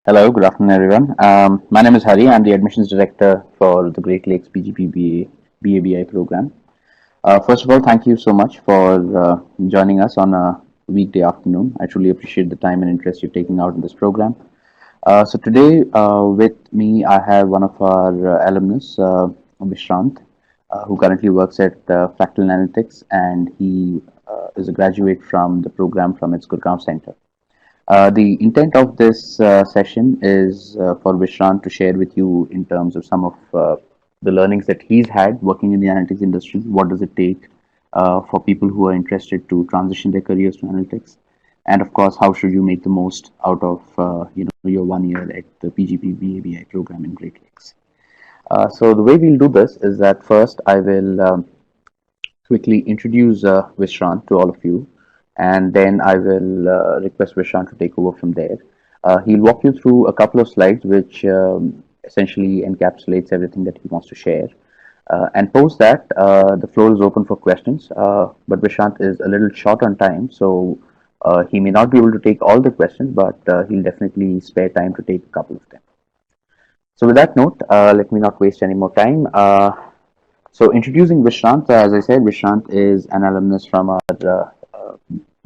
Hello, good afternoon, everyone. My name is Hari. I'm the admissions director for the Great Lakes BGP BABI program. First of all, thank you so much for joining us on a weekday afternoon. I truly appreciate the time and interest you're taking out in this program. So today, with me, I have one of our alumnus, Vishrant, who currently works at Fractal Analytics, and he is a graduate from the program from its Gurgaon Center. The intent of this session is for Vishrant to share with you in terms of some of the learnings that he's had working in the analytics industry. What does it take for people who are interested to transition their careers to analytics? And of course, how should you make the most out of your 1 year at the PGP BABI program in Great Lakes? So the way we'll do this is that first I will quickly introduce Vishrant to all of you, and then I will request Vishrant to take over from there. He'll walk you through a couple of slides which essentially encapsulates everything that he wants to share. And post that, the floor is open for questions. But Vishrant is a little short on time, so he may not be able to take all the questions, but he'll definitely spare time to take a couple of them. So with that note, let me not waste any more time. So introducing Vishrant, as I said, Vishrant is an alumnus from our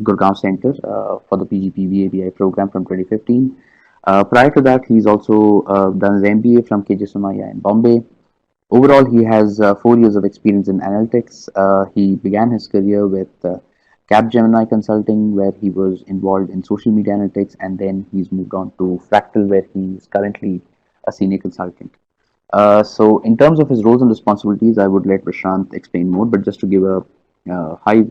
Gurgaon Center for the PGP BABI program from 2015. Prior to that, he's also done his MBA from KJ Somaiya in Bombay. Overall, he has 4 years of experience in analytics. He began his career with Capgemini Consulting, where he was involved in social media analytics, and then he's moved on to Fractal, where he's currently a senior consultant. So in terms of his roles and responsibilities, I would let Prashant explain more, but just to give a high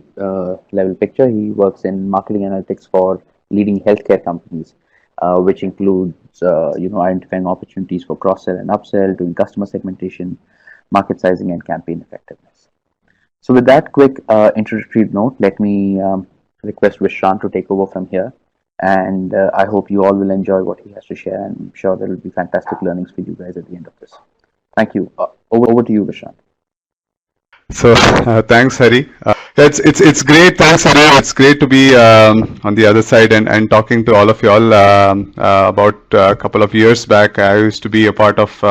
level picture, he works in marketing analytics for leading healthcare companies, which includes identifying opportunities for cross sell and upsell, doing customer segmentation, market sizing, and campaign effectiveness. So with that quick introductory note, let me request Vishrant to take over from here. And I hope you all will enjoy what he has to share. And I'm sure there will be fantastic learnings for you guys at the end of this. Thank you. Over to you, Vishrant. So thanks, Hari. It's great. Thanks, Hari. It's great to be on the other side and talking to all of you all. About a couple of years back, I used to be a part of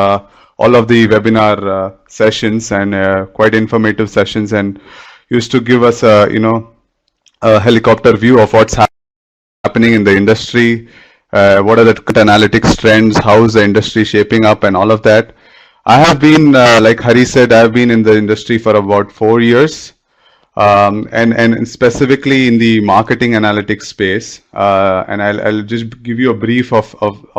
all of the webinar sessions and quite informative sessions, and used to give us a helicopter view of what's happening in the industry, what are the analytics trends, how is the industry shaping up, and all of that. I have been, like Hari said, I've been in the industry for about 4 years, and specifically in the marketing analytics space. And I'll just give you a brief of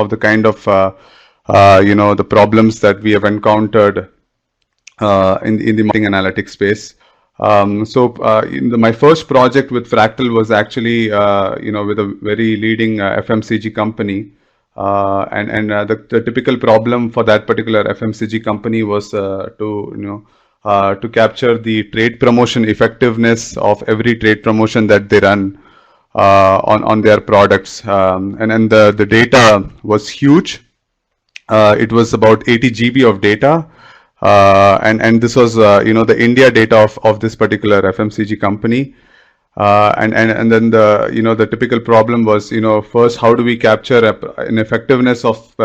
the kind of the problems that we have encountered in the marketing analytics space. My first project with Fractal was actually with a very leading FMCG company. The typical problem for that particular FMCG company was to capture the trade promotion effectiveness of every trade promotion that they run on their products, and the data was huge. It was about 80 GB of data, and this was the India data of this particular FMCG company. And then the typical problem was, first, how do we capture an effectiveness of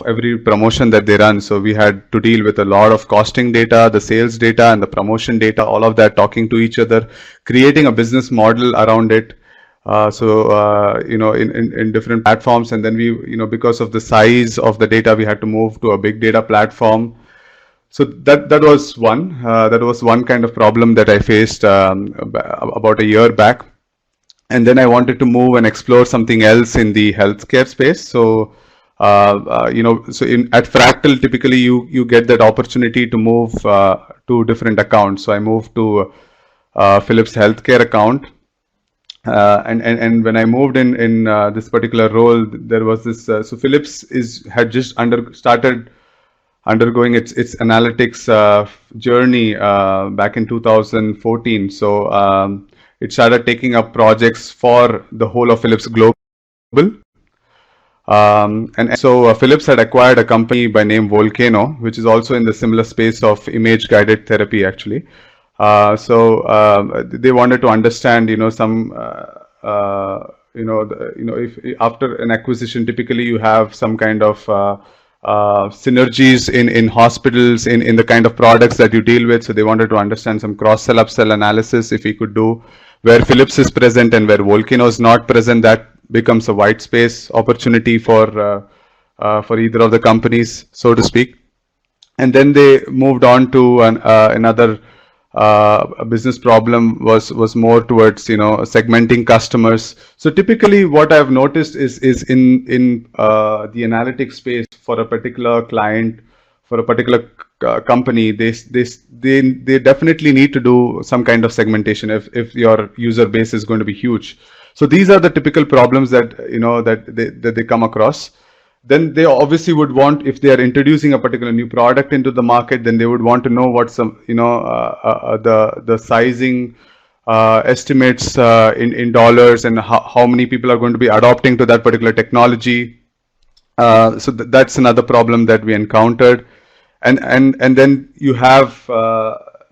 every promotion that they run? So we had to deal with a lot of costing data, the sales data, and the promotion data, all of that talking to each other, creating a business model around it. In different platforms, and then we, because of the size of the data, we had to move to a big data platform. So that was one kind of problem that I faced about a year back, and then I wanted to move and explore something else in the healthcare space. So at Fractal, typically you get that opportunity to move to different accounts. So I moved to Philips Healthcare account, and when I moved in this particular role, there was this. So Philips had just started undergoing its analytics journey back in 2014. So it started taking up projects for the whole of Philips Global. And so Philips had acquired a company by name Volcano, which is also in the similar space of image guided therapy, actually. So they wanted to understand, some if after an acquisition, typically you have some kind of synergies in hospitals, in the kind of products that you deal with. So they wanted to understand some cross-sell, upsell analysis if we could do, where Philips is present and where Volcano is not present. That becomes a white space opportunity for either of the companies, so to speak. And then they moved on to another business problem was more towards segmenting customers. So typically what I've noticed is in the analytics space, for a particular client, for a particular company, they definitely need to do some kind of segmentation if your user base is going to be huge. So these are the typical problems that that they come across. Then they obviously would want, if they are introducing a particular new product into the market, then they would want to know what some the sizing estimates in dollars, and how many people are going to be adopting to that particular technology. So that's another problem that we encountered. And then you have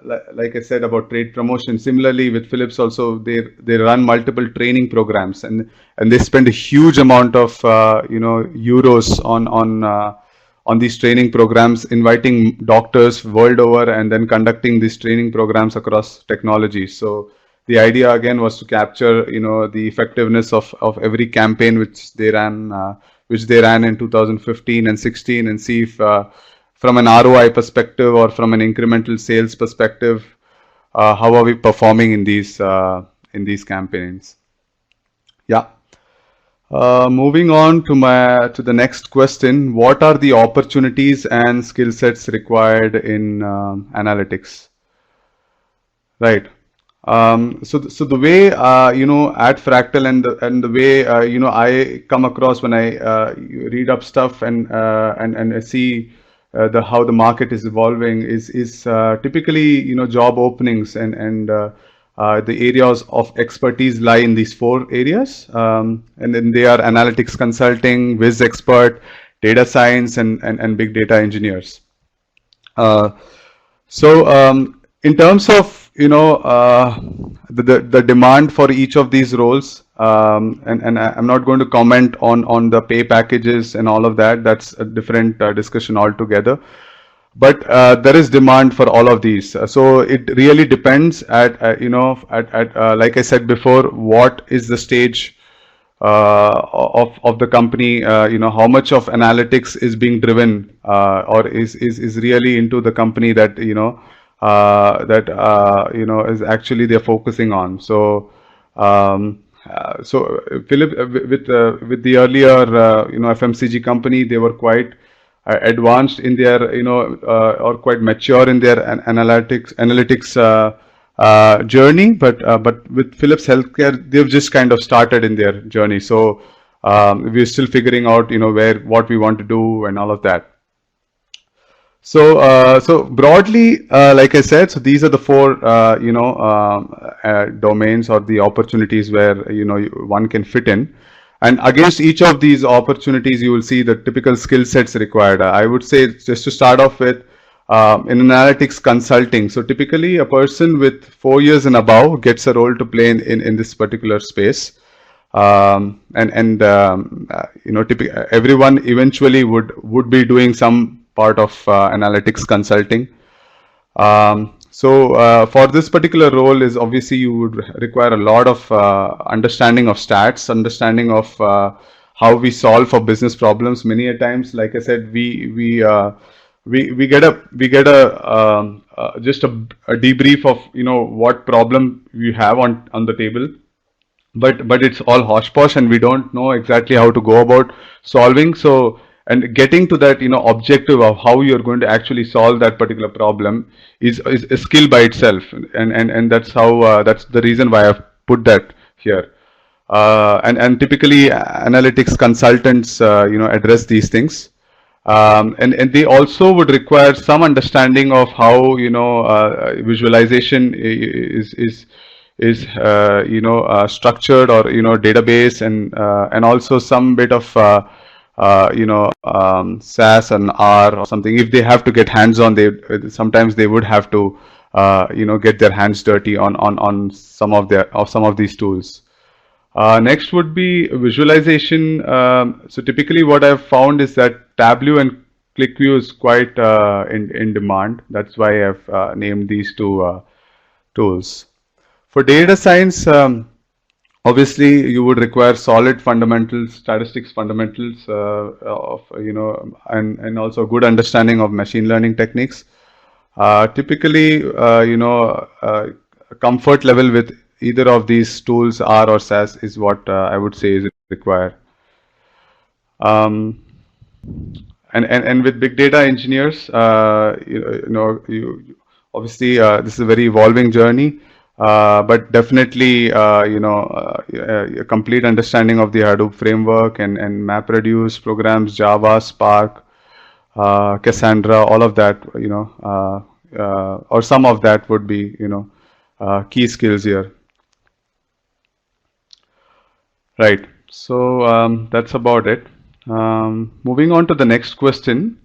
like I said about trade promotion. Similarly with Philips also, they run multiple training programs, and they spend a huge amount of euros on these training programs, inviting doctors world over and then conducting these training programs across technologies. So the idea again was to capture the effectiveness of every campaign which they ran in 2015 and 16, and see if from an ROI perspective or from an incremental sales perspective, how are we performing in these campaigns? Yeah. Moving on to the next question: what are the opportunities and skill sets required in analytics? Right. So the way at Fractal, and the way I come across when I read up stuff and I see how the market is evolving is typically job openings and the areas of expertise lie in these 4 areas, and then they are analytics consulting, Viz expert, data science, and big data engineers. So in terms of the demand for each of these roles, and I'm not going to comment on the pay packages and all of that. That's a different discussion altogether. But there is demand for all of these. So it really depends at like I said before, what is the stage of the company, how much of analytics is being driven or is really into the company that is actually they're focusing on. So so Philip, with the earlier FMCG company, they were quite advanced in their or quite mature in their analytics journey, but with Philips Healthcare, they've just kind of started in their journey. So we're still figuring out what we want to do and all of that. So so broadly, like I said, so these are the 4 domains or the opportunities where one can fit in. And against each of these opportunities, you will see the typical skill sets required. I would say, just to start off with, in analytics consulting, so typically a person with 4 years and above gets a role to play in this particular space. Typically everyone eventually would be doing some part of analytics consulting. So for this particular role is obviously you would require a lot of understanding of stats, understanding of how we solve for business problems. Many a times, like I said, we get a just a debrief of what problem we have on the table, but it's all hosh posh and we don't know exactly how to go about solving. So, and getting to that objective of how you're going to actually solve that particular problem is a skill by itself, and that's how that's the reason why I've put that here. And typically analytics consultants address these things, and they also would require some understanding of how visualization is structured, or database, and also some bit of SAS and R or something. If they have to get hands-on, sometimes they would have to get their hands dirty on some of these tools. Next would be visualization. So typically what I've found is that Tableau and ClickView is quite in demand. That's why I've named these two tools. For data science, obviously you would require solid fundamentals, statistics fundamentals of, and also good understanding of machine learning techniques. Typically, comfort level with either of these tools, R or SAS, is what I would say is required. And with big data engineers, you obviously this is a very evolving journey, but definitely a complete understanding of the Hadoop framework and MapReduce programs, Java, Spark, Cassandra, all of that, or some of that would be key skills here. Right. So that's about it. Moving on to the next question.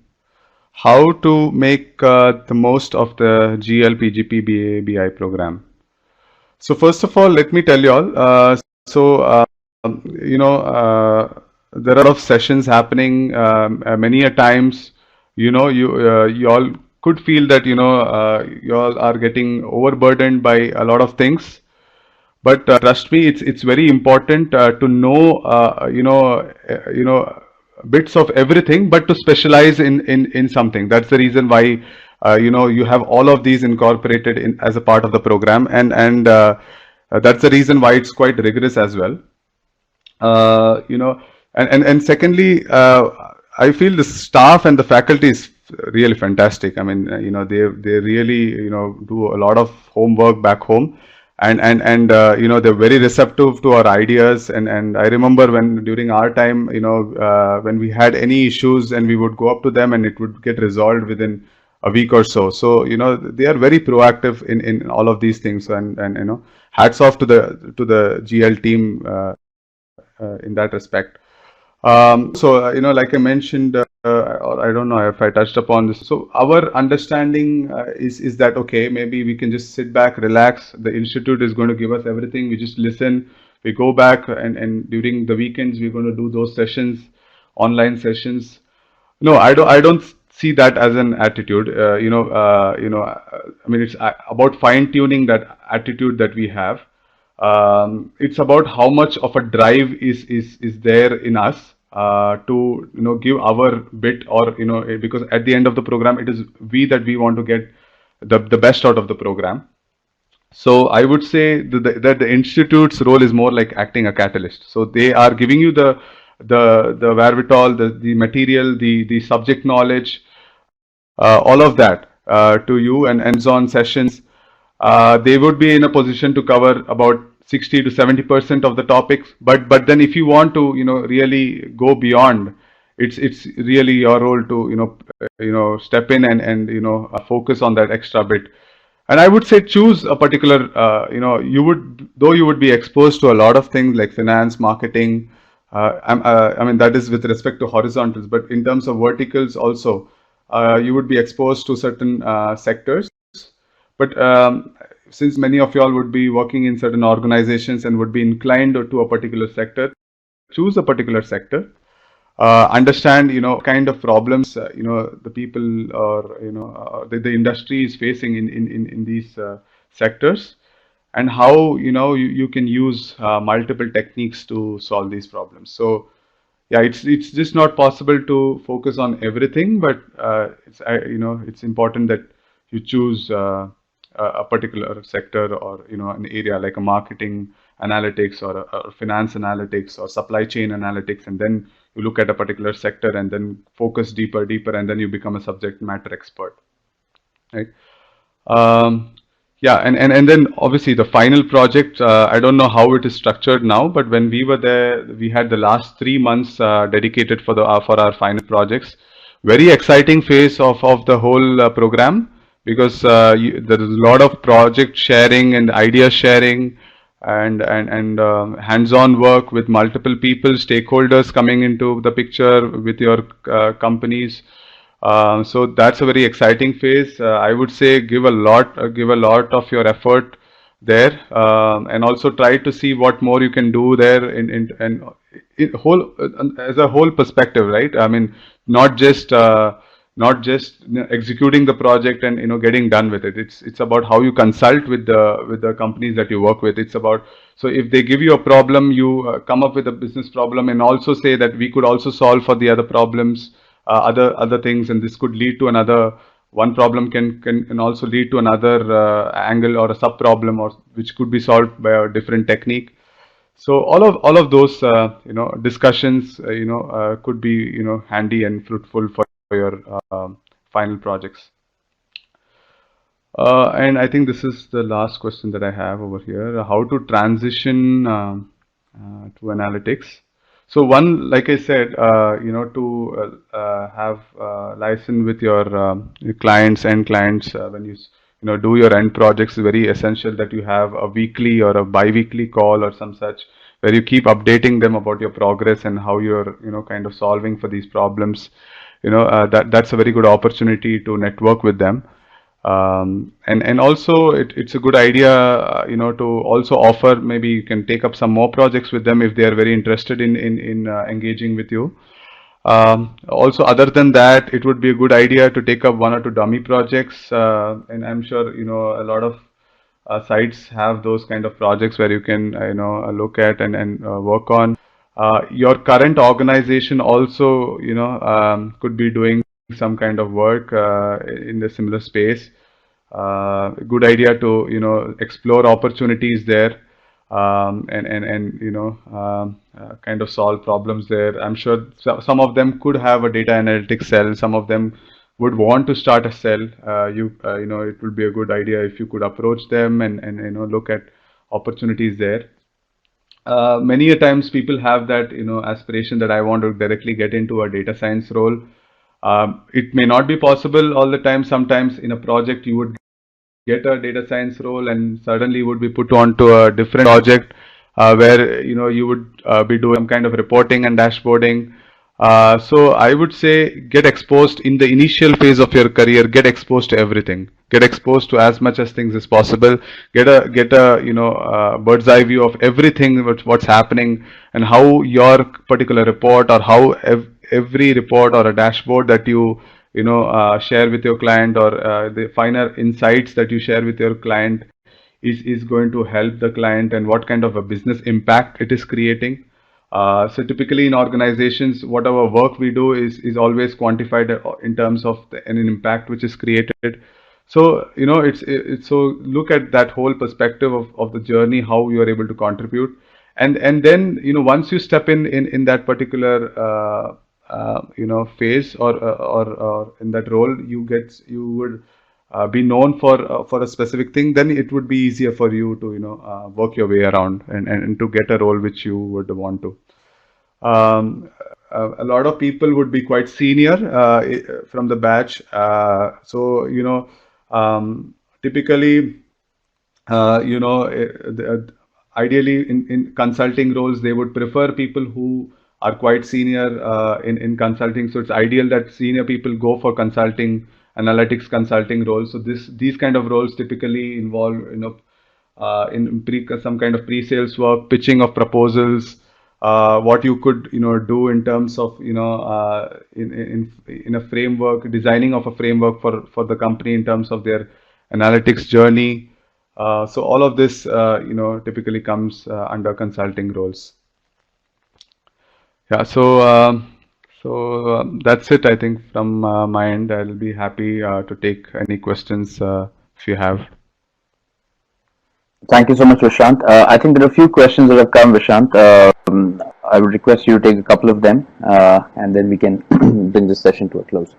How to make the most of the GL-PGP BA/BI program? So first of all, let me tell you all. There are a lot of sessions happening. Many a times, you all could feel that you all are getting overburdened by a lot of things. But trust me, it's very important to know bits of everything, but to specialize in something. That's the reason why you have all of these incorporated in as a part of the program, and that's the reason why it's quite rigorous as well. And secondly, I feel the staff and the faculty is really fantastic. I mean, they really do a lot of homework back home, and they're very receptive to our ideas. And I remember when during our time, when we had any issues, and we would go up to them, and it would get resolved within a week or so. So they are very proactive in all of these things, and hats off to the GL team in that respect. Like I mentioned, or I don't know if I touched upon this. So our understanding is that, okay, maybe we can just sit back, relax. The institute is going to give us everything. We just listen. We go back, and during the weekends, we're going to do those sessions, online sessions. No, I don't see that as an attitude. I mean, it's about fine tuning that attitude that we have. It's about how much of a drive is there in us to give our bit, or because at the end of the program, it is we that we want to get the best out of the program. So I would say that the institute's role is more like acting a catalyst. So they are giving you the wherewithal, the material, the subject knowledge, all of that to you, and hands-on sessions. They would be in a position to cover about 60 to 70% of the topics. But then if you want to really go beyond, it's really your role to step in and focus on that extra bit. And I would say choose a particular you would be exposed to a lot of things like finance, marketing. I mean, that is with respect to horizontals, but in terms of verticals also, you would be exposed to certain sectors. But since many of y'all would be working in certain organizations and would be inclined to a particular sector, choose a particular sector. Understand kind of problems the people, or the industry is facing in these sectors, and how you can use multiple techniques to solve these problems. So yeah, it's just not possible to focus on everything, but it's important that you choose a particular sector, or an area like a marketing analytics, or a finance analytics, or supply chain analytics, and then you look at a particular sector and then focus deeper, and then you become a subject matter expert, right? Yeah, and then obviously the final project, I don't know how it is structured now, but when we were there, we had the last 3 months dedicated for our final projects. Very exciting phase of the whole program, because there is a lot of project sharing and idea sharing, and hands-on work with multiple people, stakeholders coming into the picture with your companies. So that's a very exciting phase. I would say give a lot of your effort there, and also try to see what more you can do there in whole as a whole perspective, right? I mean, not just executing the project and getting done with it. It's about how you consult with the companies that you work with. It's about, so if they give you a problem, you come up with a business problem and also say that we could also solve for the other problems, other things, and this could lead to another. One problem can also lead to another angle or a sub problem, or which could be solved by a different technique. So all of those discussions could be handy and fruitful for your final projects. And I think this is the last question that I have over here: how to transition to analytics. So one, like I said, to have license with your clients and clients, when you do your end projects, is very essential that you have a weekly or a bi-weekly call or some such, where you keep updating them about your progress and how you're kind of solving for these problems. That's a very good opportunity to network with them. And also it's a good idea, to also offer, maybe you can take up some more projects with them if they are very interested in engaging with you. Also, other than that, it would be a good idea to take up one or two dummy projects, and I'm sure a lot of sites have those kind of projects where you can look at and work on. Your current organization also could be doing some kind of work in the similar space. Good idea to explore opportunities there, and kind of solve problems there. I'm sure some of them could have a data analytics cell. Some of them would want to start a cell. It would be a good idea if you could approach them and look at opportunities there. Many a times people have that aspiration that I want to directly get into a data science role. It may not be possible all the time. Sometimes in a project you would get a data science role and suddenly would be put on to a different project, where you would be doing some kind of reporting and dashboarding. So I would say get exposed in the initial phase of your career. Get exposed to everything. Get exposed to as much as things as possible. Get a bird's eye view of everything what's happening, and how your particular report, or how every report or a dashboard that you share with your client, or the finer insights that you share with your client is going to help the client, and what kind of a business impact it is creating. So typically in organizations, whatever work we do is always quantified in terms of an impact which is created. So it's so look at that whole perspective of the journey, how you are able to contribute, and then once you step in that particular phase, or in that role, you would be known for a specific thing. Then it would be easier for you to work your way around and to get a role which you would want to. A lot of people would be quite senior from the batch, so typically, ideally in consulting roles, they would prefer people who are quite senior in consulting. So it's ideal that senior people go for consulting, analytics consulting roles. So these kind of roles typically involve some kind of pre-sales work, pitching of proposals, what you could do in terms of in a framework, designing of a framework for the company in terms of their analytics journey. So all of this typically comes under consulting roles. Yeah, so that's it, I think, from my end. I'll be happy to take any questions if you have. Thank you so much, Vishant. I think there are a few questions that have come, Vishant. I would request you to take a couple of them, and then we can bring this session to a close.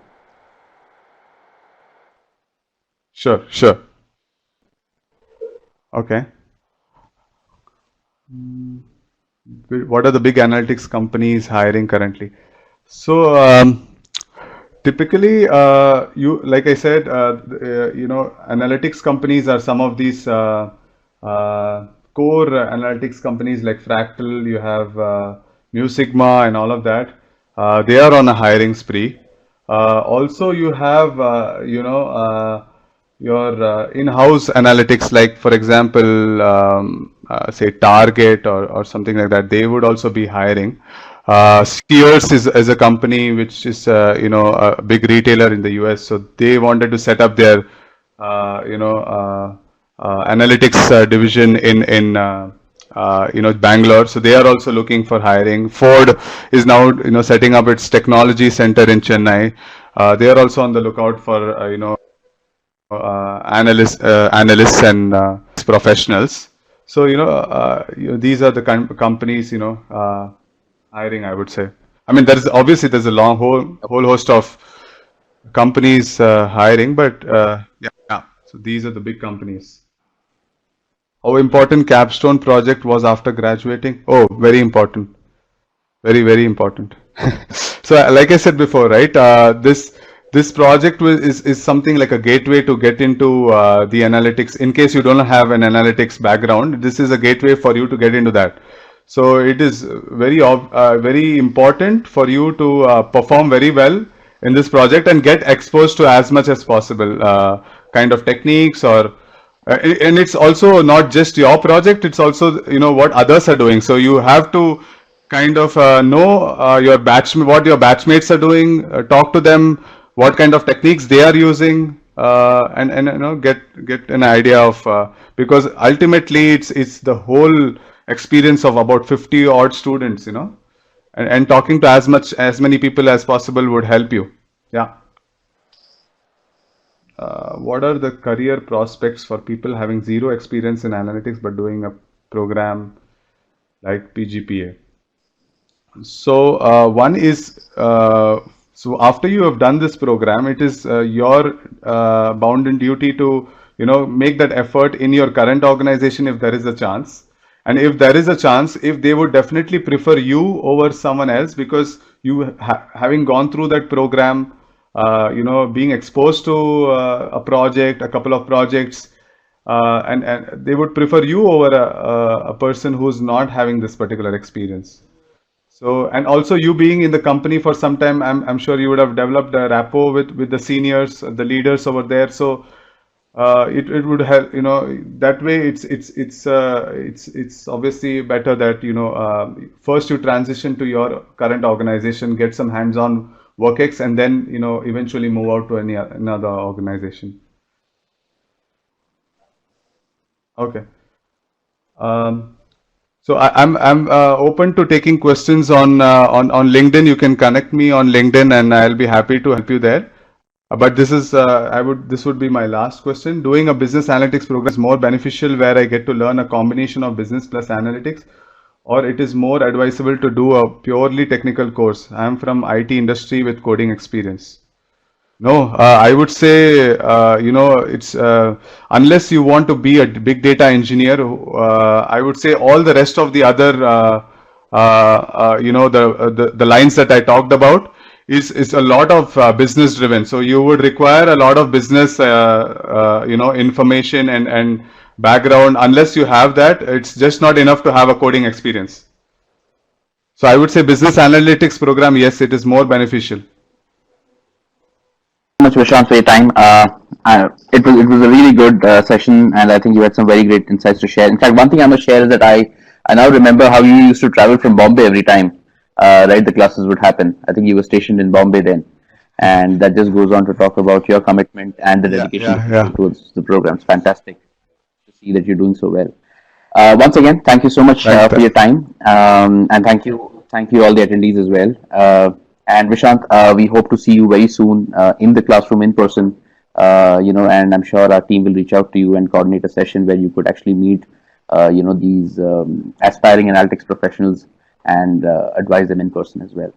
Sure. Okay. What are the big analytics companies hiring currently? So typically, like I said, analytics companies are some of these core analytics companies like Fractal. You have Mu Sigma and all of that. They are on a hiring spree. Also, you have your in-house analytics, like for example, say Target or something like that, they would also be hiring. Sears is a company which is a big retailer in the US, so they wanted to set up their analytics division in Bangalore. So they are also looking for hiring. Ford is now setting up its technology center in Chennai. They are also on the lookout for analysts and professionals. So these are the companies hiring, I would say. I mean, there's a long whole host of companies hiring, but yeah. So these are the big companies. How important capstone project was after graduating? Oh, very important. Very, very important. So, like I said before, right? This project is something like a gateway to get into the analytics. In case you don't have an analytics background, this is a gateway for you to get into that. So it is very important for you to perform very well in this project and get exposed to as much as possible kind of techniques or and it's also not just your project, it's also what others are doing. So you have to kind of know what your batchmates are doing, talk to them, what kind of techniques they are using, and get an idea of because ultimately it's the whole experience of about 50 odd students, and talking to as many people as possible would help you. Yeah. What are the career prospects for people having zero experience in analytics but doing a program like PGPA? So one is so after you have done this program, it is your bounden duty to make that effort in your current organization if there is a chance. And if there is a chance, if they would definitely prefer you over someone else because you having gone through that program, being exposed to a project, a couple of projects, and they would prefer you over a person who's not having this particular experience. So, and also you being in the company for some time, I'm sure you would have developed a rapport with the seniors, the leaders over there. So it would help, that way it's obviously better that, first you transition to your current organization, get some hands-on work and then, eventually move out to another organization. Okay. So I'm open to taking questions on LinkedIn. You can connect me on LinkedIn, and I'll be happy to help you there. But this would be my last question. Doing a business analytics program is more beneficial where I get to learn a combination of business plus analytics, or it is more advisable to do a purely technical course. I'm from IT industry with coding experience. No, I would say, it's unless you want to be a big data engineer, I would say all the rest of the other, the lines that I talked about is a lot of business driven. So you would require a lot of business, information and background. Unless you have that, it's just not enough to have a coding experience. So I would say business analytics program, yes, it is more beneficial. Much, Vishant, for your time. It was a really good session, and I think you had some very great insights to share. In fact, one thing I must share is that I now remember how you used to travel from Bombay every time, right? The classes would happen. I think you were stationed in Bombay then, and that just goes on to talk about your commitment and the dedication towards the programs. Fantastic to see that you're doing so well. Once again, thank you so much for your time, and thank you all the attendees as well. And Vishant, we hope to see you very soon in the classroom in person. And I'm sure our team will reach out to you and coordinate a session where you could actually meet, these aspiring analytics professionals and advise them in person as well.